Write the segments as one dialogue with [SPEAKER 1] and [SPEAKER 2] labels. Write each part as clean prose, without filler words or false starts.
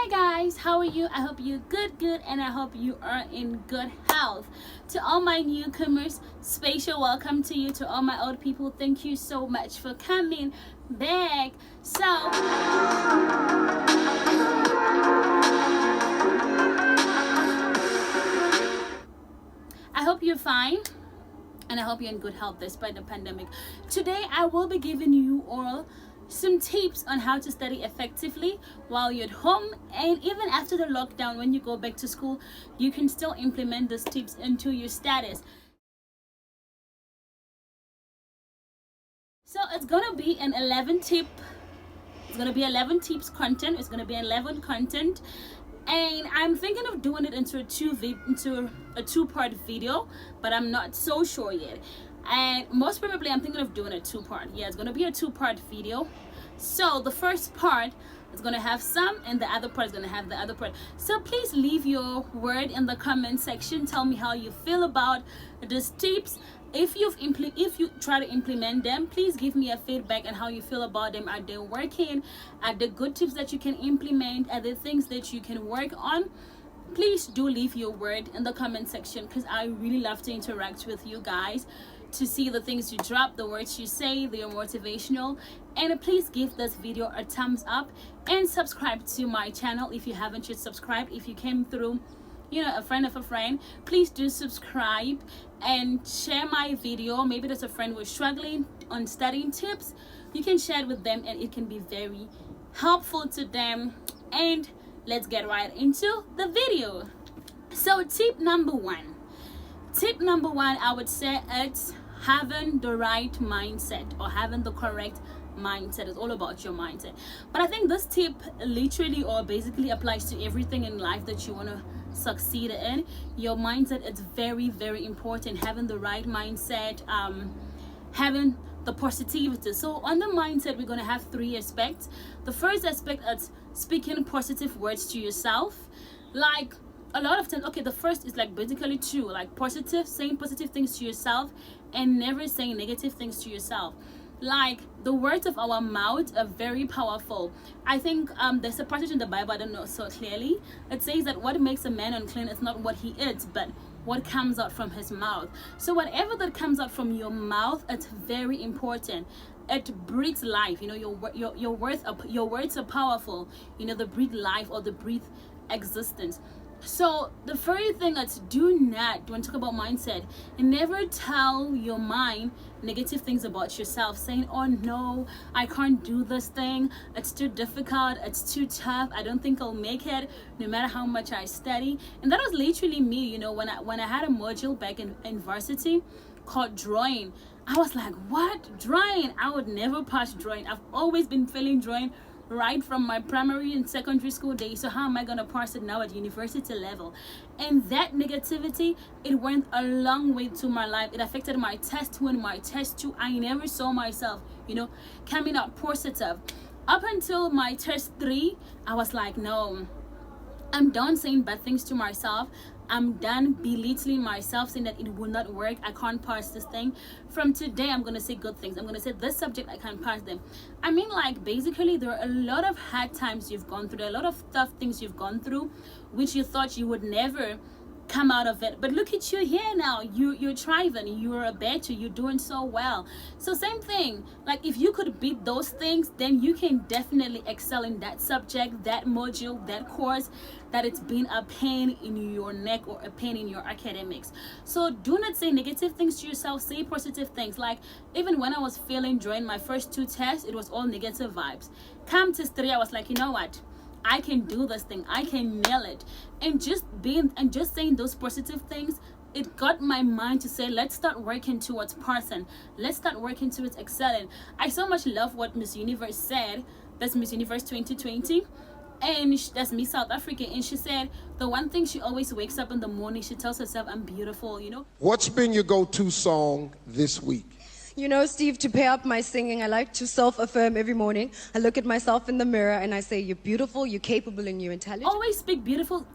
[SPEAKER 1] Guys, how are you? I hope you're good, and I hope you are in good health. To all my newcomers, special welcome to you. To all my old people, thank you so much for coming back. So I hope you're fine, and I hope you're in good health despite the pandemic. Today I will be giving you all some tips on how to study effectively while you're at home, and even after the lockdown, when you go back to school, you can still implement these tips into your status. So it's gonna be an 11 tip. It's gonna be 11 tips content. It's gonna be 11 content, and I'm thinking of doing it into a two-part video, but I'm not so sure yet. And most probably I'm thinking of doing a two-part. Yeah, it's gonna be a two-part video. So the first part is gonna have some, and the other part is gonna have the other part. So please leave your word in the comment section. Tell me how you feel about these tips. If you try to implement them, please give me a feedback on how you feel about them. Are they working? Are they good tips that you can implement? Are there things that you can work on? Please do leave your word in the comment section, because I really love to interact with you guys, to see the things you drop, the words you say, they are motivational. And please give this video a thumbs up and subscribe to my channel if you haven't yet subscribed. If you came through, a friend of a friend, please do subscribe and share my video. Maybe there's a friend who's struggling on studying tips. You can share it with them, and it can be very helpful to them. And let's get right into the video. So tip number one, I would say it's having the right mindset, or having the correct mindset. It's all about your mindset. But I think this tip literally or basically applies to everything in life that you want to succeed in. Your mindset is very, very important. Having the right mindset, having the positivity. So on the mindset, we're going to have three aspects. The first aspect is speaking positive words to yourself. Like, a lot of times, okay, the first is like basically two, like saying positive things to yourself, and never saying negative things to yourself. Like, the words of our mouth are very powerful. I think there's a passage in the Bible, I don't know so clearly. It says that what makes a man unclean is not what he eats, but what comes out from his mouth. So whatever that comes out from your mouth, it's very important. It breathes life. Your words are powerful. They breathe life, or they breathe existence. So the very thing is, do not, when talk about mindset, never tell your mind negative things about yourself, saying, oh no, I can't do this thing, it's too difficult, it's too tough, I don't think I'll make it no matter how much I study. And that was literally me. When I had a module back in varsity called drawing, I was like, what, drawing? I would never pass drawing. I've always been failing drawing right from my primary and secondary school days. So how am I gonna pass it now at university level? And that negativity, it went a long way to my life. It affected my test 1, my test 2. I never saw myself coming out positive. Up until my test 3, I was like, no, I'm done saying bad things to myself. I'm done belittling myself, saying that it will not work, I can't pass this thing. From today, I'm gonna say good things. I'm gonna say this subject, I can't pass them. I mean, like, basically there are a lot of hard times you've gone through, a lot of tough things you've gone through, which you thought you would never come out of it. But look at you here now. You're thriving, you're better, you're doing so well. So same thing, like, if you could beat those things, then you can definitely excel in that subject, that module, that course, that it's been a pain in your neck or a pain in your academics. So do not say negative things to yourself, say positive things. Like, even when I was failing during my first 2 tests, it was all negative vibes. Come test 3, I was like, you know what, I can do this thing, I can nail it. And just saying those positive things, it got my mind to say, let's start working towards passing, let's start working towards excelling. I so much love what Miss Universe said. That's Miss Universe 2020, and that's Miss South Africa, and she said the one thing, she always wakes up in the morning, she tells herself, I'm beautiful.
[SPEAKER 2] What's been your go-to song this week?
[SPEAKER 3] Steve, to pair up my singing, I like to self-affirm every morning. I look at myself in the mirror and I say, you're beautiful, you're capable, and you're intelligent.
[SPEAKER 1] Always speak beautiful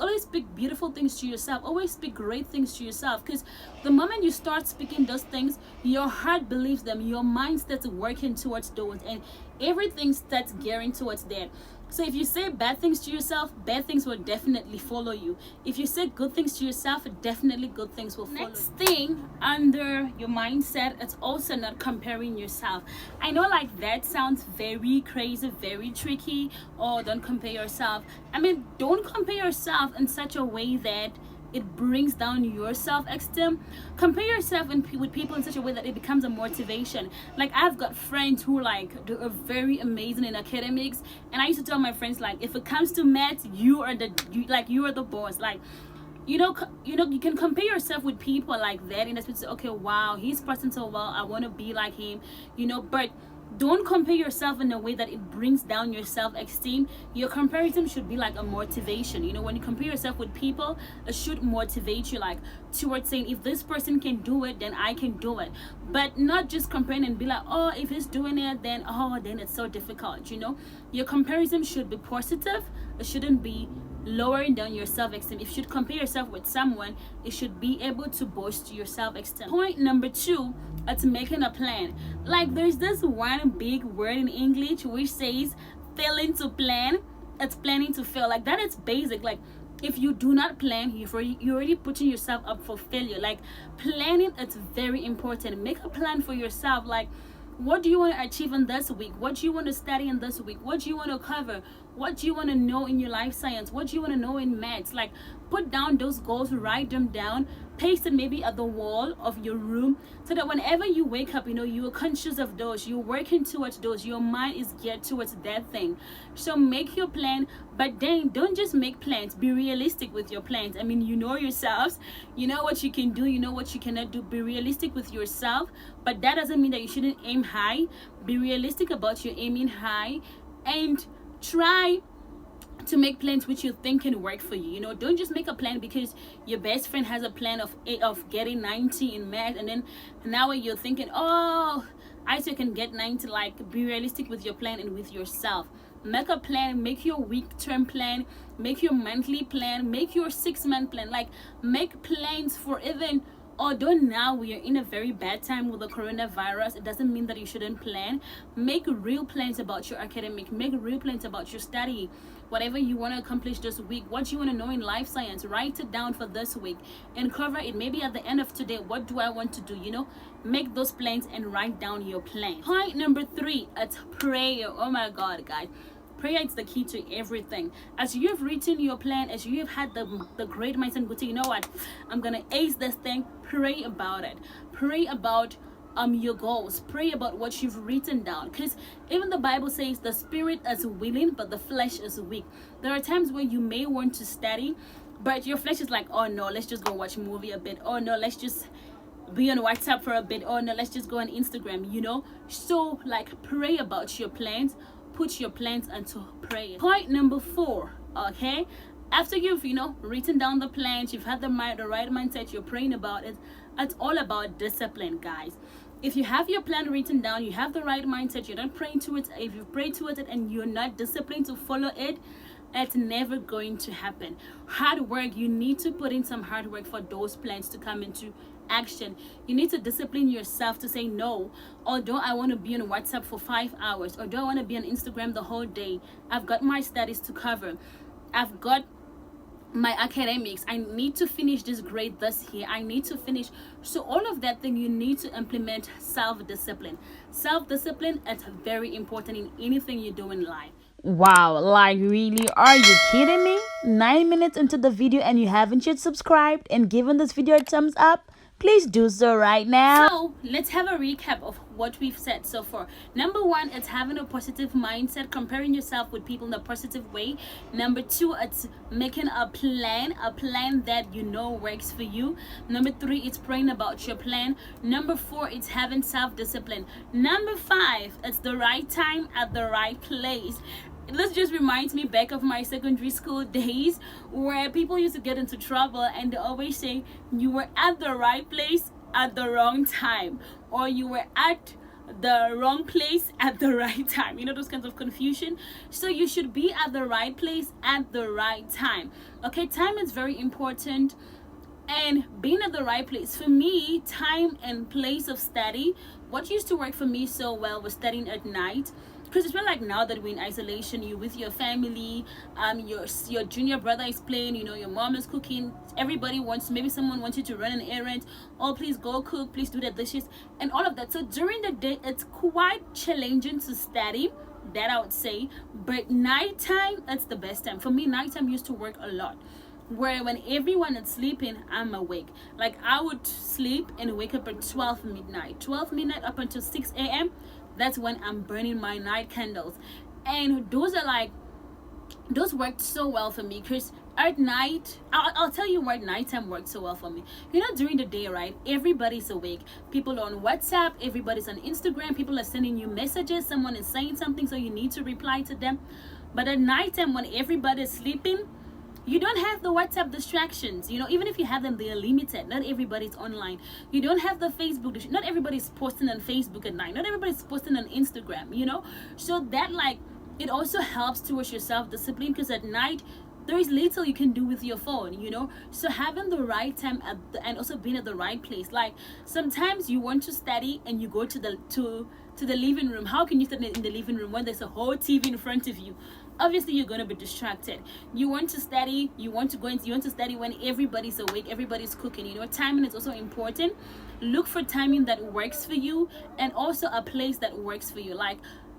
[SPEAKER 1] things to yourself. Always speak great things to yourself, because the moment you start speaking those things, your heart believes them, your mind starts working towards those, and everything starts gearing towards that. So if you say bad things to yourself, bad things will definitely follow you. If you say good things to yourself, definitely good things will follow. Next thing under your mindset, it's also not comparing yourself. I know like that sounds very crazy, very tricky. Oh, don't compare yourself. I mean, don't compare yourself in such a way that it brings down your self-esteem. Compare yourself with people in such a way that it becomes a motivation. Like I've got friends who like are very amazing in academics, and I used to tell my friends like, if it comes to math, you are the boss. Like you can compare yourself with people like that, and that's okay, wow, he's passing so well, I want to be like him, but don't compare yourself in a way that it brings down your self-esteem. Your comparison should be like a motivation. When you compare yourself with people, it should motivate you, like towards saying, if this person can do it, then I can do it. But not just comparing and be like, oh, if he's doing it, then it's so difficult. Your comparison should be positive. It shouldn't be lowering down your self-esteem. If you should compare yourself with someone, it should be able to boost your self-esteem. Point number 2, it's making a plan. Like there's this one big word in English which says failing to plan. It's planning to fail. Like that is basic. Like if you do not plan, you're already putting yourself up for failure. Like planning, it's very important. Make a plan for yourself. Like, what do you want to achieve in this week? What do you want to study in this week? What do you want to cover? What do you want to know in your life science? What do you want to know in maths? Like put down those goals, write them down, paste it maybe at the wall of your room, so that whenever you wake up, you are conscious of those, you're working towards those, your mind is geared towards that thing. So make your plan, but then don't just make plans, be realistic with your plans. I mean, you know yourselves, you know what you can do, you know what you cannot do. Be realistic with yourself, but that doesn't mean that you shouldn't aim high. Be realistic about your aiming high, and try to make plans which you think can work for you. Don't just make a plan because your best friend has a plan of getting 90 in math, and then now you're thinking, oh, I too can get 90. Like, be realistic with your plan and with yourself. Make a plan, make your week-term plan, make your monthly plan, make your 6-month plan. Like, make plans for even, although now we are in a very bad time with the coronavirus, it doesn't mean that you shouldn't plan. Make real plans about your academic, make real plans about your study, whatever you want to accomplish this week, what you want to know in life science. Write it down for this week and cover it. Maybe at the end of today, what do I want to do? Make those plans and write down your plan. Point number 3, it's prayer. Oh my God, guys. Prayer is the key to everything. As you have written your plan, as you have had the great mindset, go to, you know what, I'm gonna ace this thing. Pray about it. Pray about your goals. Pray about what you've written down, because even the Bible says the spirit is willing but the flesh is weak. There are times where you may want to study, but your flesh is like, oh no, let's just go watch a movie a bit. Oh no, let's just be on WhatsApp for a bit. Oh no, let's just go on Instagram. So like, pray about your plans. Put your plans into prayer. Point number 4, okay, after you've written down the plans, you've had the right mindset, you're praying about it, it's all about discipline, guys. If you have your plan written down, you have the right mindset, you're not praying to it, if you pray towards it and you're not disciplined to follow it, it's never going to happen. Hard work, you need to put in some hard work for those plans to come into action. You need to discipline yourself to say no. Although I want to be on WhatsApp for 5 hours, although I want to be on Instagram the whole day, I've got my studies to cover, I've got my academics, I need to finish this grade this year, I need to finish. So all of that thing, you need to implement self-discipline. Self-discipline is very important in anything you do in life.
[SPEAKER 4] Wow, like really? Are you kidding me? 9 minutes into the video and you haven't yet subscribed and given this video a thumbs up? Please do so right now.
[SPEAKER 1] So let's have a recap of what we've said so far. Number 1, it's having a positive mindset, comparing yourself with people in a positive way. Number 2, it's making a plan that works for you. Number 3, it's praying about your plan. Number 4, it's having self-discipline. Number 5, it's the right time at the right place. This just reminds me back of my secondary school days, where people used to get into trouble and they always say you were at the right place at the wrong time, or you were at the wrong place at the right time. Those kinds of confusion. So you should be at the right place at the right time. Okay, time is very important, and being at the right place. For me, time and place of study, what used to work for me so well was studying at night, because it's really like now that we're in isolation, you with your family, your junior brother is playing, you know, your mom is cooking, everybody wants, maybe someone wants you to run an errand, oh please go cook, please do the dishes and all of that. So during the day it's quite challenging to study, that I would say. But nighttime, that's the best time for me. Nighttime used to work a lot, where when everyone is sleeping, I'm awake. Like I would sleep and wake up at 12 midnight up until 6 a.m. That's when I'm burning my night candles, and those worked so well for me. Because at night, I'll tell you why nighttime worked so well for me. You know, during the day, right, everybody's awake, people are on WhatsApp, everybody's on Instagram, people are sending you messages, someone is saying something, so you need to reply to them. But at nighttime, when everybody's sleeping, you don't have the WhatsApp distractions. You know, even if you have them, they are limited. Not everybody's online. You don't have the Facebook. Not everybody's posting on Facebook at night. Not everybody's posting on Instagram, you know. So that, like, it also helps towards your self-discipline, because at night there is little you can do with your phone, you know. So having the right time and also being at the right place. Like sometimes you want to study and you go to the living room. How can you study in the living room when there's a whole TV in front of you? Obviously you're going to be distracted. You want to study, you want to study when everybody's awake, everybody's cooking, you know. Timing is also important. Look for timing that works for you, and also a place that works for you. Like,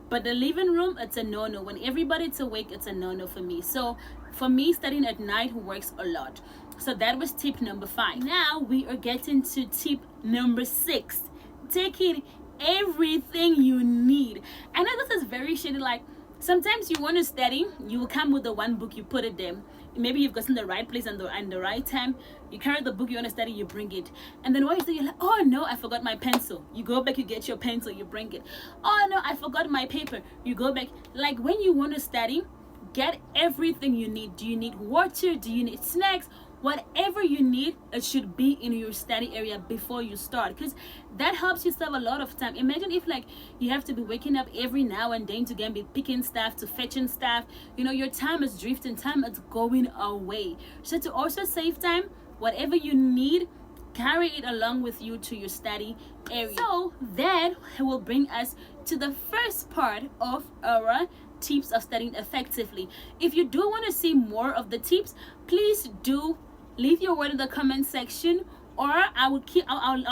[SPEAKER 1] but the living room, it's a no-no. When everybody's awake, it's a no-no for me. So for me, studying at night works a lot. So that was tip number 5. Now we are getting to tip number 6, taking everything you need. I know this is very shady. Like sometimes you want to study, you will come with the one book, you put it there. Maybe you've gotten the right place and the right time. You carry the book you want to study, you bring it. And then while you're like, oh no, I forgot my pencil. You go back, you get your pencil, you bring it. Oh no, I forgot my paper. You go back. Like when you want to study, get everything you need. Do you need water? Do you need snacks? Whatever you need, it should be in your study area before you start, because that helps you save a lot of time. Imagine if like you have to be waking up every now and then to again be picking stuff, to fetching stuff, you know, your time is drifting, time is going away. So to also save time, whatever you need, carry it along with you to your study area. So that will bring us to the first part of our tips of studying effectively. If you do want to see more of the tips, please do leave your word in the comment section, or I'll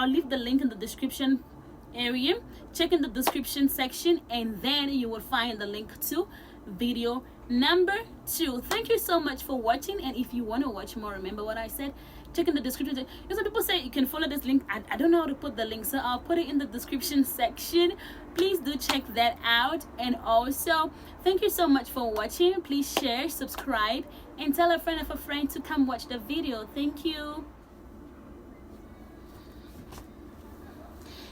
[SPEAKER 1] leave the link in the description area. Check in the description section and then you will find the link to video number 2. Thank you so much for watching, and if you want to watch more, remember what I said, check in the description. You know, some people say you can follow this link. I don't know how to put the link, so I'll put it in the description section. Please do check that out. And also thank you so much for watching. Please share, subscribe, and tell a friend of a friend to come watch the video. Thank you.